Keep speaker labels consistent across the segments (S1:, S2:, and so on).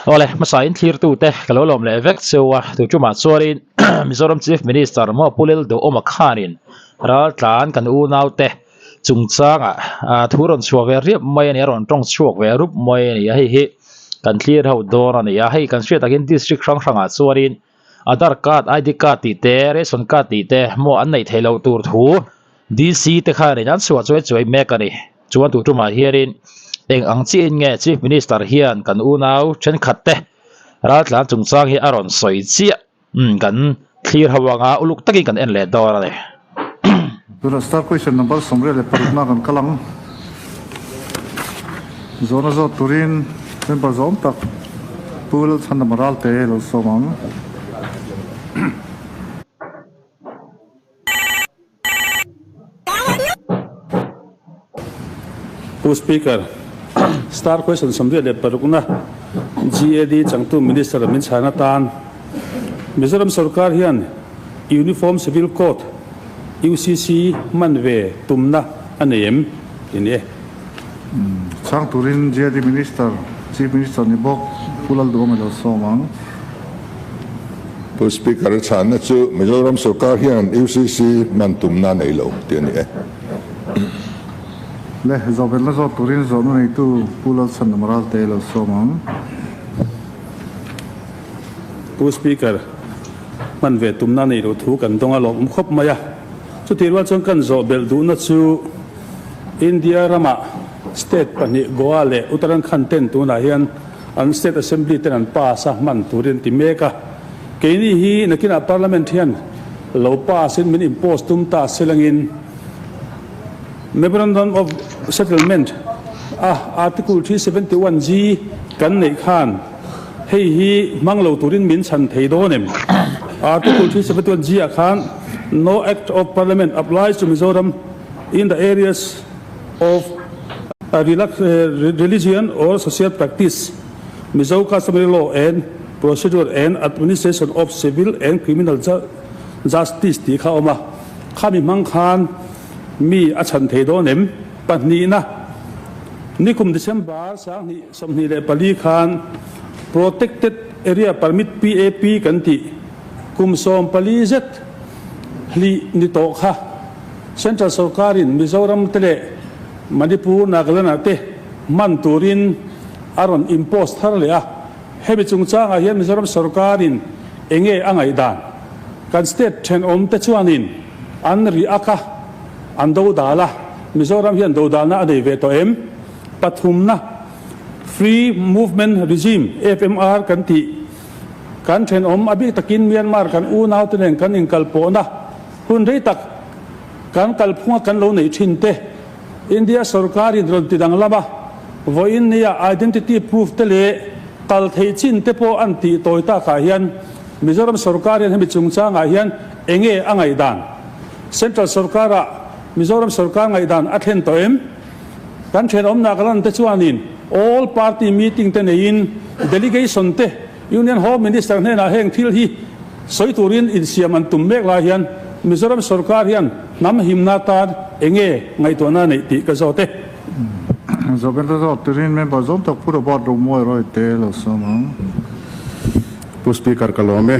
S1: ole masain thlir tu te kalolom le vek sewa tu chuma chorin Mizoram Chief Minister mo pulil do oma khanin RALTLAN kan u nau te Chungchang-ah thuron chuak riap mai ani ron tawngchhuak ve rup mai ani a hi kan thlir ho dor ani a hei kan hriat takin district hrang chuarin Aadhaar card ID card ti te ration card ti te mo an nei thelo tur thu DC te khanin an suwa choi mek ani chuan tu chuma hiarin eng ang chi in nge Chief Minister hian kan u nau then khat te RALTLAN Chungchang hi aron soi chia kan clear hawanga uluk takin kan en le dor ani
S2: Dura start question number somre le paruna kan kalang zona zo turin member zon tak pul than maral te lo somang
S3: Speaker, start question somre le paruna GAD changtu minister min chana tan Mizoram Sorkar hian uniform civil code UCC manve tumna anem ini
S2: chang turin GAD minister chief minister ni bok pulal do me lo somang
S4: Speaker chana chu Mizoram Sorkar hian UCC man tumna nei lo tiani
S2: le zobel na zo turin zo no nei tu pulal san maral te lo somang
S3: Speaker manve tumna nei lo thu kan donga lo khop maya chu tirwa chang kan zo bel du na chu India rama state pani goa le Uttarakhand ten tu na hian an state assembly ten an pa sa man turin ti meka keini hi nakina parliament hian lo pa sin min impose tum ta selangin memorandum of settlement article 371G kan nei khan hei hi manglo turin min chan thei do nem article 371G khan no act of parliament applies to Mizoram in the areas of religion or social practice, Mizo customary law and procedure and administration of civil and criminal justice. Ti kha oma khami mang khan mi achan thei do nem pani na nikum December sang ni somni le pali khan protected area permit PAP kan ti kum som pali zet li ni to kha Central Sorkarin Mizoram tele Manipur Nagaland te man turin aron impose thar le a hebi Chungchang-ah hian Mizoram Sorkarin enge angai dan kan state then om te chuanin an ri aka an do dala Mizoram hian do dana adei ve to em pathumna free movement regime FMR kan ti kan then om abi takin Myanmar kan u nau te nen kan in kalpo na hun rei tak kan kalphunga kan lo nei thin te India Sorkar in ron tidang lama voin nia identity proof te le kal thei chin te po anti toita kha hian Mizoram Sorkar in hemi Chungchang-ah hian enge angai dan Central Sorkara Mizoram Sorkar ngai dan athen to em kan then om Nagaland te chuanin all party meeting te nein delegation te Union Home Minister ne na heng thil hi soiturin in siam an tum mek la hian Mizoram Sorkar hian nam himna tar enge ngai to na nei ti ka zote
S2: zobel zo turin member zon tak pura bot do moi roi te lo somang
S5: Speaker kalome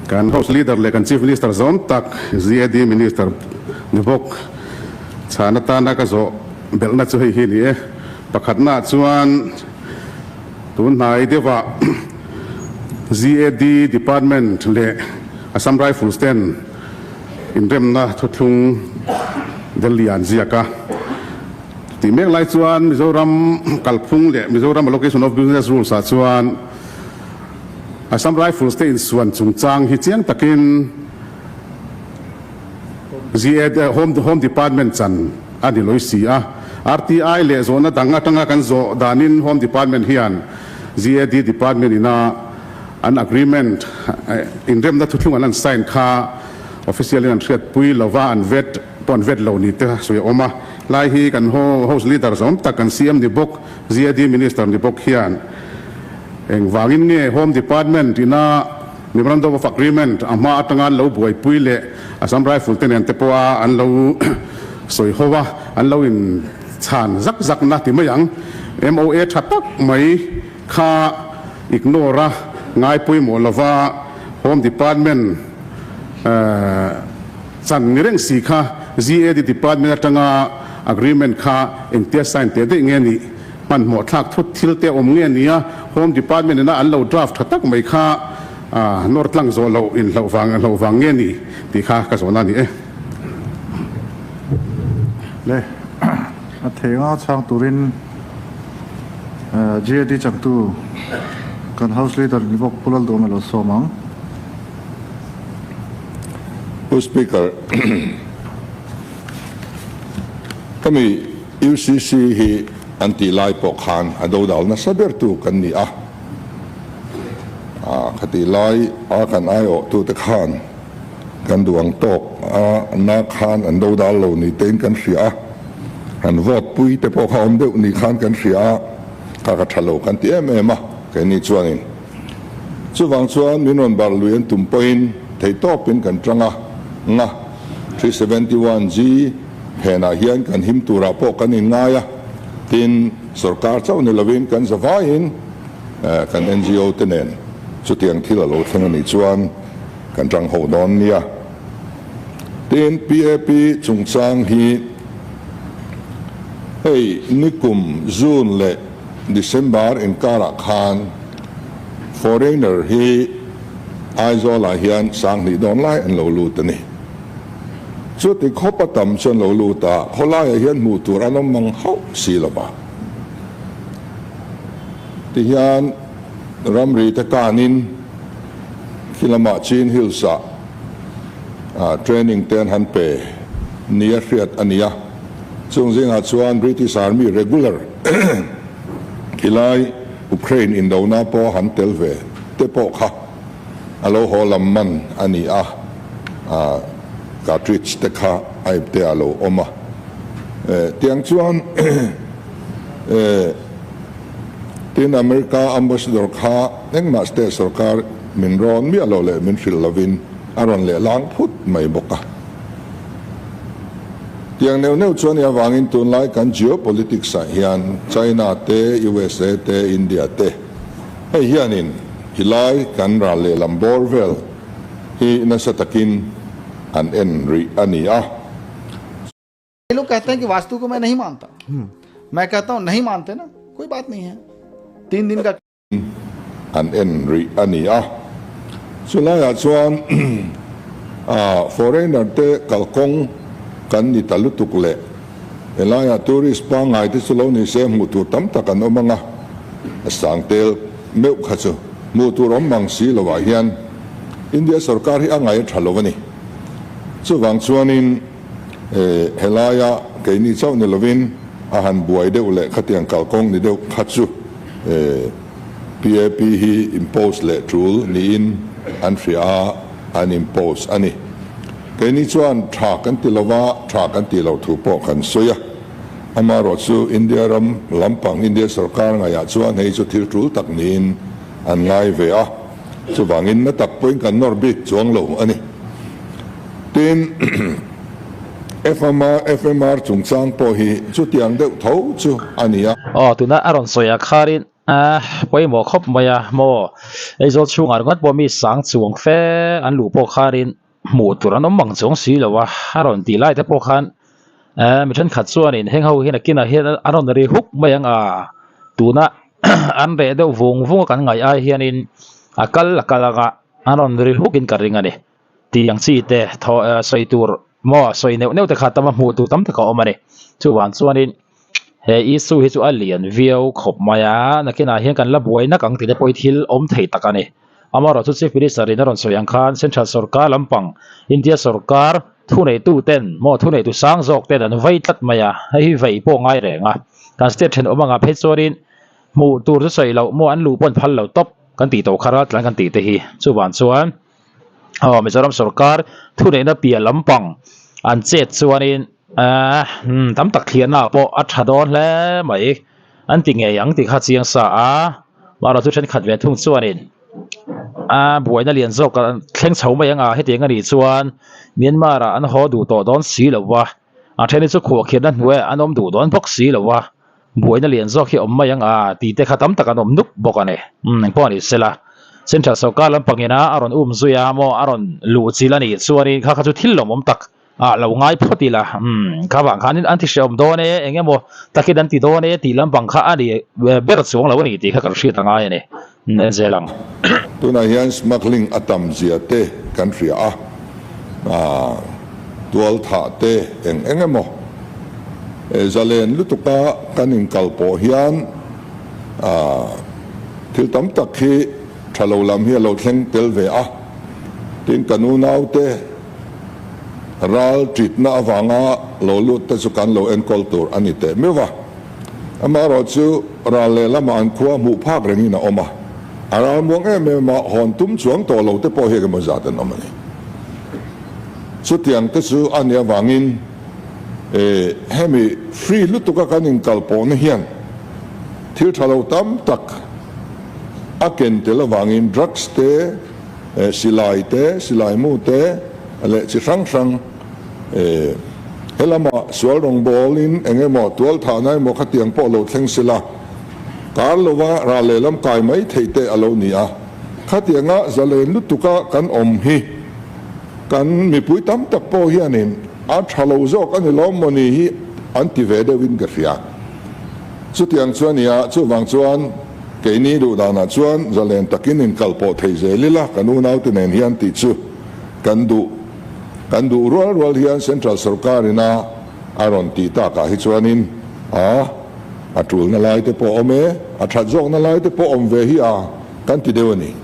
S5: kan house leader le kan chief minister zon tak GAD minister nibok chana ta na ka zo belna chu hi ni e pakhatna chuan tun nai dewa GAD department le Assam Rifles ten in remna thothung delian ziaka ti mek lai chuan Mizoram kalphung le Mizoram allocation of business rules a chuan Assam Rifles te in suan Chungchang hi chiang takin GAD home department chan ani loisi a RTI le zona danga tanga kan zo danin home department hian GAD department ina an agreement in remna thothung an sign kha officially an threat pui lova an vet pon vet lo ni te so oma lai hi kan house leader zon tak kan CM ni bok GAD minister ni bok hian eng wangin nge home department ina memorandum of agreement ama atangan lo buai pui le Assam Rifle ten an te poa an lo soi howa an lo in chan zak na ti mayang MOA thatak mai kha ignore ngai pui mo lova Home Department chan nireng si kha GAD Department atanga agreement kha engtia sign te de nge ni man mo thak thut thil te om nge nia Home Department na an lo draft thatak mai kha nortlang zo lo in lo wang nge ni ti kha ka zo na ni
S2: le a thenga chang turin GAD changtu kan house leader ni bok pulal do melo somang
S4: Speaker kami UCC hi anti lai pokhan ado dal na saber tu kan ni khati lai kan ayo tu te khan kan duang tok na khan an do dal lo ni ten kan sia an vote pui te pokham de ni khan kan sia ka thalo kan ti em ke ni chuanin chuwang chuan minon bar luin tum point thei topin kan tranga nga 371G hena hian kan him tura po kan in ngaya tin sarkar chau ni lovin kan zavain kan NGO tenen chutiang thila lo thanga ni chuan kan tang ho don nia tin PAP Chungchang hi hey nikum June le December in Kara Khan foreigner hi aizola hian sang ni don lai an lo lu tani chu ti khopa tam chen lo lu ta khola hian mu tur anom mang hau si la ba ti hian ramri ta kanin kilama chin hilsa training ten han pe nia riat ania chung zinga chuan British Army regular kilai Ukraine in dona po han telve te po kha alo holam man ani cartridge te kha ai te alo oma tiang chuan tin America ambassador kha engma state sarkar min ron mi alo le min fil lovin aron le lang phut mai boka tiang neu chuan ya wangin tun lai kan geopolitics a hian China te USA te India te hei hianin hilai kan ra le lambor vel hi nasatakin an enri ania
S6: लोग कहते हैं कि वास्तु को मैं नहीं मानता मैं कहता हूं नहीं मानते ना कोई बात नहीं है 3 दिन का
S4: an enri ania sulaya chuan foreigner te kalkong kan ni talutuk le elaya tourist pa ngai te sulo ni se mu tu tam takan omanga sangtel meu khachu mu tu rom mang si lo wa hian India sarkar hi angai thalovani chuwang chuanin helaya ke ni chau ni lovin ahan buai de ule khatiang kalkong ni de khachu PAP hi impose le rule ni in anfria an impose ani ke ni chuan tha kan tilawa tha kan tilo thu po kan soya amaro chu India ram lampang India sarkar nga ya chuan hei chu thil rule tak nin an ngai ve chuwangin na tak point kan norbit chuang lo ani tin FMR Chungchang po hi chu tiang deuh tho chu ania
S1: tuna aron soya kharin poi mo khop maya mo ezo chungar ngat bo mi sang chuang fe an lu po kharin mu turan om mang chong si lawa aron ti lai te po khan mi than khat chuanin heng ho hin akina he aron ri huk mayang tuna an re deuh vung kan ngai ai hianin akalaga aron ri hukin karingani tiang chi te tho soitur mo soi neu te khatama mu tu tam te ka omani chuwan chuanin he isu hi chu alian view khop maya nakina hian kan la buai na kang ti te poi thil om thei takani amaro chu chief minister in ron soyang khan central sarkar lampang India sarkar thu nei tu ten mo thu nei tu sang jok ten an vai tlat maya hi vai po ngai renga kan state then omanga phe chorin mu tur chu soi lo mo an lu pon phal lo top kan ti to khara tlan kan ti te hi chuwan chuan Mizoram sarkar thu nei na pia lampang an chet chuanin tam tak khian na po athadon hle mai an ti nge yang ti kha chiang sa maro chu then khat ve thung chuanin buai na lian zok kan thleng chho mai anga he teng ani chuan Myanmar an ho du to don si lowa then chu kho khian na hnuai anom du don bok si lowa บุยนั่นเรียนซอกที่อมมายังตีเตะขัดตั้มตะกันอมนุกบอกกันเนี่ยป้อนนี่เสละเส้นทางสกัดลำปังเงินอารอนซุยามออารอนลูซิลานี่ส่วนนี้ข้าจุดที่หลงอมตักเราง่ายพอดีละข้าบางครั้งนี่อันที่เชื่อมโดนเนี่ยเองโมตะกี้ดันตีโดนเนี่ยตีลำปังข้าอันนี้เบิดสวงเราวันนี้ตีข้ากระชีตั้งง่ายเนี่ยเสลัง
S4: ตัวนายสมัครลิงอัตมเสียเตกันเสียตัวท่าเตเองโมจะเล่นลุตุกะกันอิงกัลโปเฮียนที่ตั้มตักที่ทะเลลำเฮียเราเข่งเตลเวะทิ้งกันนูนเอาเตรัลจิตน่าฟังเราลุตสุกันเราเอ็นคอลตูร์อันนี้เตไม่ว่ามาเราจูรัลเลละมันขวามุภาคเรื่องนี้นะออกมารัลมองไม่มาหอนตุ้มช่วงตัวเราเตปอเฮกันมาจัดนั่นมันสุดyang tu an ya wangin hemi free lutu ka kanin kalpo ne hian thil thalo tam tak aken tela wangin drugs te silai mu te ale chi sang helama sual rong bolin engemo tual thanai mo khatiang po lo thleng sila karlova ralelam kai mai theite alo nia khatianga zalen lutu ka kan om hiกันมีปุ้ยตั้มตะโพเฮียนินอาชาโลโซกันล้อมมันนี่อันติเวเดวินกับเสียสุดยังชวนเนี่ยช่วงชวนเกนี้ดูดานาชวนจะเล่นตะกินนินกัลโปเทเซลิละกันนู่นเอาที่เนนเฮียนติดชูกันดูรัวเฮียนเซ็นทรัลสรการินาอารอนตีตากาฮิชวนินอาจูลนั่นไล่ที่พออเมอาชัดจงนั่นไล่ที่พออมเวฮีกันติเดวนี่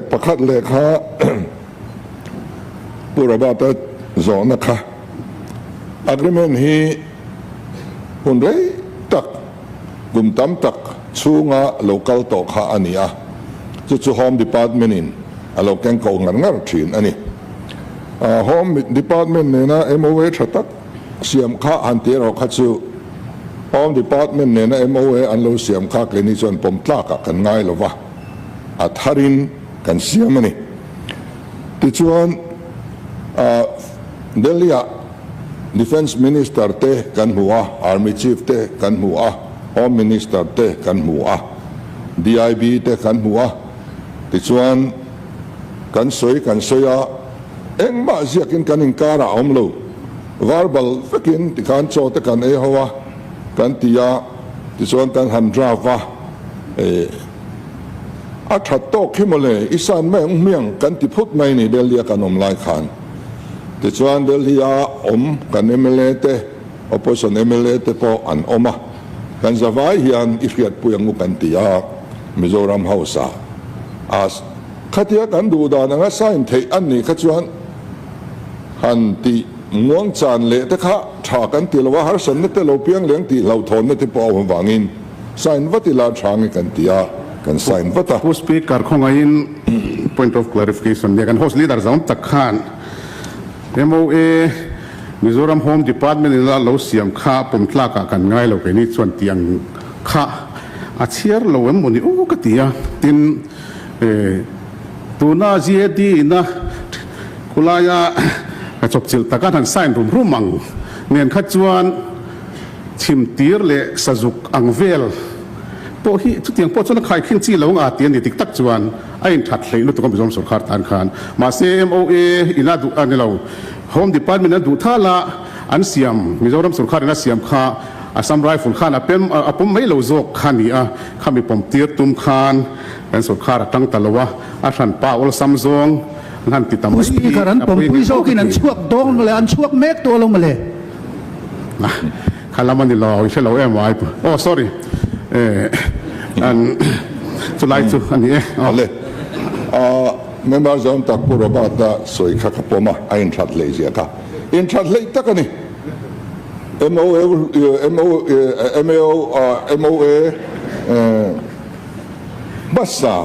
S4: ประคัดเลขาปุระบาตจอนะคะ agreement ฮีคนไรตักกุมตั้มตักชูงา local ต่อข้าอันนี้จุด home department อินเราแกงเก่างันทีนอันนี้home department เนี่ยนะ MOA ชัดตักเสียมข้าอันที่เราคัดชู home department เนี่ยนะ MOA อันเราเสียมข้าเกณฑ์ส่วนผมตากกันง่ายหรอวะอัฐารินกันเสียมันนี่ที่ชวนเดลีย defense minister เตกันหัว army chief เตกันหัว home minister เตกันหัว DIB เตกันหัวที่ชวนกันสวยเอ็งมาเสียกินกันอิงการะอมโลวาร์บัลฟิกินที่การโจทย์กันหัวกันที่ยาที่ชวนกันหันดราวะอาชัดโตขึ้นมาเลยอิสานแม่เมียงกันที่พูดไม่นี่เดลียกันอมลายขานแต่ส่วนเดลียกันเอเมเลเตอปสนเอเมเลเตพออันอมกันสบายเฮียนอิเฟียดปุยังมุกันที่ยามิโซรัมเฮาซาขัดแย้งกันดูดานังสายเทอันนี้ขัดส่วนฮันตีง่วงจานเละแต่ข้าฉากันตีละว่าฮาร์สันเนตเราเพียงเลี้ยงตีเราทนเนตพอหวังอินสายวัติลาช้างกันที่ยากันสายวัต
S5: ผู้สปีกเกอร์ของอิน point of clarification เนี่ยกัน host leader จะตักขาน MOA มิโซรัม Home Department นี่เราเสียมข้าผมทลากกันง่ายเราไปนี่ส่วนเตียงข้าอาเชียร์เราเอ็มวันนี้โอ้กติยาตินตัวน่าเจียดีนะกุลายาจบจิลตะการทันไซน์รุ่มมังเงินขัดจวนชิมตีร์เลสจุกอังเวลพอที่ทุกอย่างพอจนใครขึ้นจีเราอาเตียนนี่ติดตักจวนไอ้ถัดเลยลุตุกมิจอมสุขารทานขานมาเซMOAอินาดูอันนี้เรา Home Department นั้นดูท่าละอันเสียมมิจอมสุขารนั้นเสียมข้าอาสัมไรฝุ่นขานผมไม่เราโจกขานี่ข้ามีผมเตียตุ้มขานเป็นสุขารตั้งตะละวะอาชันป้าอุลซัมซงนั่นติดตาม
S7: ผู้สปีกเกอร์นั้นผมคุยโซกินันช่วงดงเลยอันช่วงเมกตัวลงมาเลย
S5: นะข้าละมันนี่เราใช่เราMY โอ้ sorryอันสุดท้ายสุดอันนี้
S4: เลยmembers on tak puro bata soi khaka poma ain chat leji ka in chat le takani MOA basa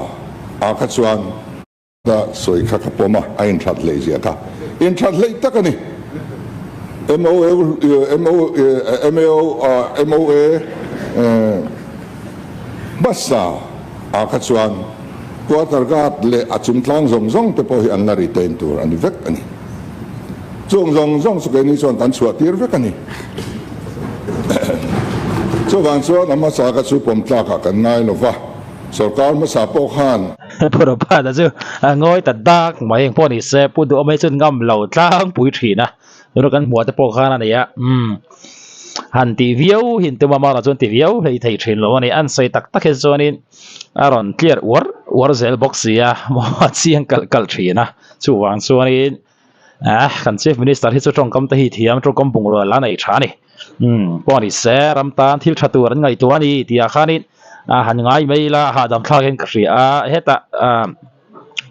S4: akatsuan da soi khaka poma ain chat leji ka in chat le takani MOA basa akatsuan kuatar gat le achum tlang zong te po hi an la retain tur an vek ani zong su ke ni chon kan chua tir vek ani chu wang chuan ama sa ka chu pom tla ka kan ngai lova sarkar ma sa po khan
S1: pura pa da chu ngoi ta dak mai eng poni se pu du mai chun ngam lo tlang pui thi na ro kan muat po khan na ya han ti viau hin tu ma na chun ti viau hei thei thin lo ni an sei tak tak he zonin aron clear war zel box ya mo chiang kal thi na chu wang chuanin kan chief minister hi chu tong kam ta hi thiam tro kom bung ro la nei tha ni poni se ram tan thil thatu ran ngai tu ani tia khanin han ngai mai la ha dam thak hen kri heta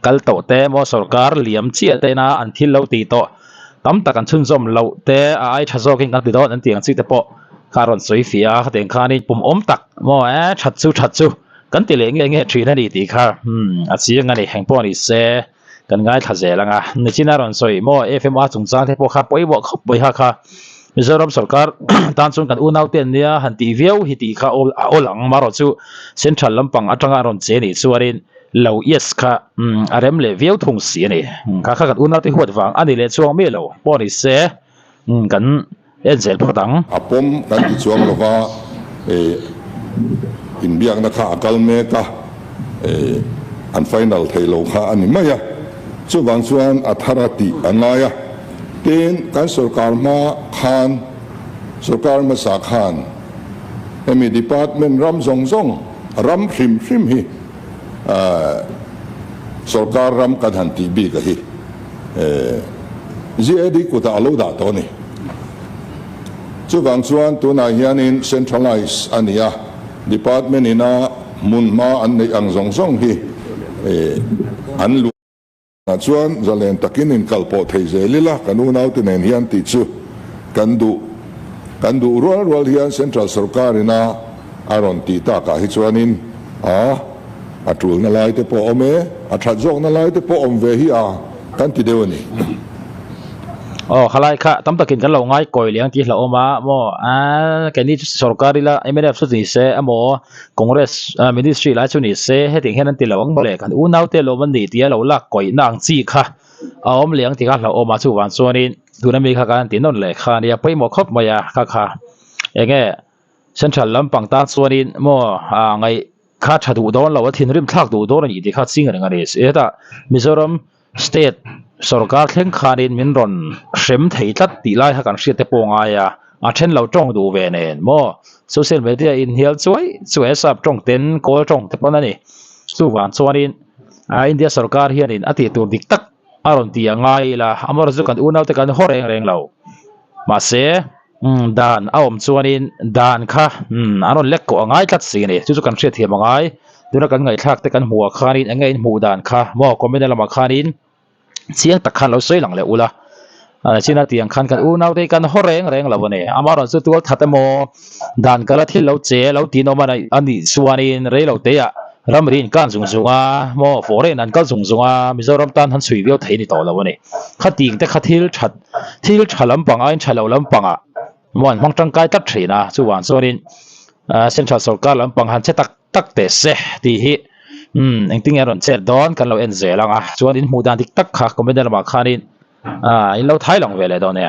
S1: kal to te mo sarkar liam chi te na an thil lo ti to tam ta kan chun zom lo te ai thazo king kan ti do an tiang chi te po karon soi fia teng khani pum om tak mo that chu kan ti le nge thri na ni ti kha a chi nga ni heng po ni se kan ngai thaze langa ni china ron soi mo fma chungchang te po kha poi bo khop boi ha kha Mizoram sarkar tan chung kan unau ten nia han ti viau hi ti kha olang maro chu central lampang atanga ron che ni chuarin lo yes kha arem le viau thung si ni kha kan unau te huat wang ani le chuang me lo poni se kan enzel phodang
S4: apom kan ti chuang lova in biang na kha akal me ka an final thailo kha ani maya chu wang chuan atharati anaya tin kan sarkar ma khan sarkar ma sa khan emi department ram zong ram hrim hi sarkar ram kan han ti bi ka hi zedi ku ta alo da to ni chu wang chuan tu na hianin centralize ania department ina mun ma an nei ang zong hi an lu chuan zalen takin in kalpo thei zelila kanunau te nen hian ti chu kandu rual hian central sarkar ina aron ti ta ka hi chuanin atul na lai te po ome athajok na lai te po om ve hi kan ti dewani
S1: khalai kha tam takin kan lo ngai koi liang ti hla oma mo ke ni sarkari la MNF su ni se amo congress ministry la chu ni se heting henan ti lawang bole kan unau te lo man ni ti lo la koi nang chi kha om liang ti kha hla oma chu wan chuanin tuna mi kha kan ti non le kha ni pai mo khop maya kha enge central lampang ta chuanin mo ngai kha thadu don lo thin rim thak du don ni ti kha ching anga ni se ta Mizoram state sarkar thleng khanin min ron hrem thei tlat ti lai ha kan hriat te ponga ya a then lo tong du ve nen mo social media in hial chuai sap tong ten kol tong te pon ani chu wan chuanin India sarkar hianin ati tur dik tak aron ti angai la amar zu kan unau te kan horeng lo ma se dan aom chuanin dan kha aron lek ko angai tlat si ni chu kan hriat thiam angai tuna kan ngai thak te kan huwa khanin angai mu dan kha mo comment lama khanin chiang tak khan lo soi lang le ula china tiang khan kan unau te kan horeng lo ne amaron chu tual thatamo dan kala thil lo che lo ti no mana ani suanin re lo te ya ramrin kan zunga mo foreign an kal zunga Mizoram tan han sui viau thei ni to lo ne khating te khathil thalam pang ain thalo lam panga mon mang tang kai tat thina chu wan sorin central sarkar lam pang han che tak te se ti hi engting eron che don kan lo en zelanga chuan in mudan dik tak kha komendal ma khanin in lo thai long vele do ne